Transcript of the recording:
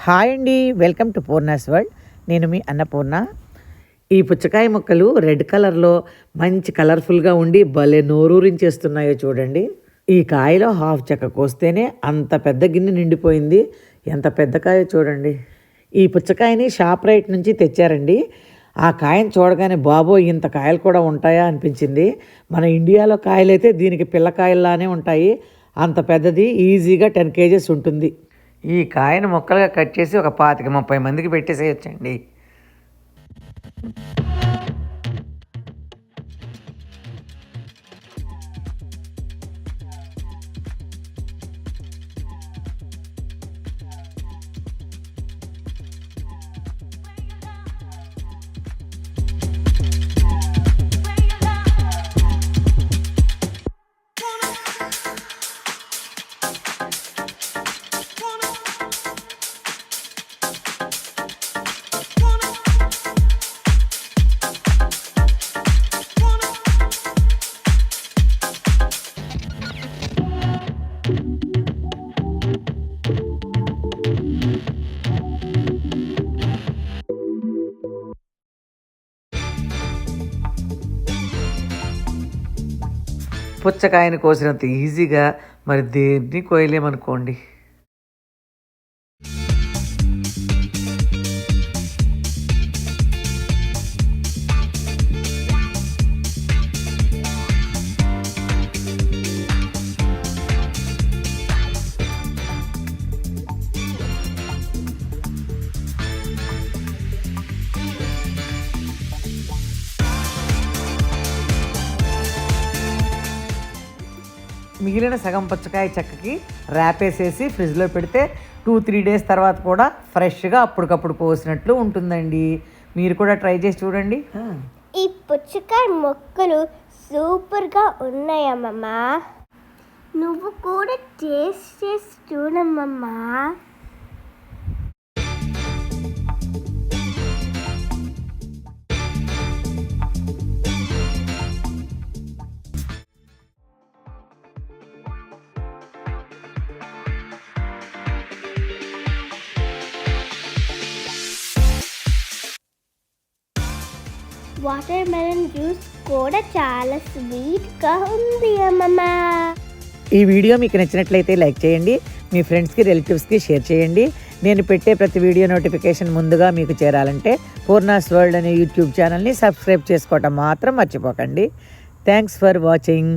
Hi అండి, welcome to Poorna's world. నేను మీ అన్నపూర్ణ. ఈ పుచ్చకాయ ముక్కలు రెడ్ కలర్లో మంచి కలర్ఫుల్గా ఉండి భలే నోరూరించేస్తున్నాయో చూడండి. ఈ కాయలో హాఫ్ చెక్క కోస్తేనే అంత పెద్ద గిన్నె నిండిపోయింది. ఎంత పెద్ద కాయ చూడండి. ఈ పుచ్చకాయని షాప్ రైట్ నుంచి తెచ్చారండి. ఆ కాయను చూడగానే బాబోయ్ ఇంత కాయలు కూడా ఉంటాయా అనిపించింది. మన ఇండియాలో కాయలైతే దీనికి పిల్లకాయల్లానే ఉంటాయి. అంత పెద్దది ఈజీగా 10 kgs ఉంటుంది. ఈ కాయను ముక్కలుగా కట్ చేసి ఒక 25-30 మందికి పెట్టేసేయచ్చండి. పుచ్చకాయని కోసినంత ఈజీగా మరి దేన్ని కోయలేమనుకోండి. మిగిలిన సగం పుచ్చకాయ చెక్కకి ర్యాప్ వేసేసి ఫ్రిడ్జ్లో పెడితే 2-3 days తర్వాత కూడా ఫ్రెష్గా అప్పటికప్పుడు కోసినట్లు ఉంటుందండి. మీరు కూడా ట్రై చేసి చూడండి. ఈ పుచ్చకాయ మొక్కలు సూపర్గా ఉన్నాయమ్మా. నువ్వు కూడా టేస్ట్ చేసి చూడమ్మా. వాటర్ మెలన్ జ్యూస్ కూడా చాలా స్వీట్గా ఉంది అమ్మమ్మా. ఈ వీడియో మీకు నచ్చినట్లయితే లైక్ చేయండి, మీ ఫ్రెండ్స్కి రిలేటివ్స్కి షేర్ చేయండి. నేను పెట్టే ప్రతి వీడియో నోటిఫికేషన్ ముందుగా మీకు చేరాలంటే పూర్ణాస్ వరల్డ్ అనే యూట్యూబ్ ఛానల్ని సబ్స్క్రైబ్ చేసుకోవటం మాత్రం మర్చిపోకండి. Thanks for watching.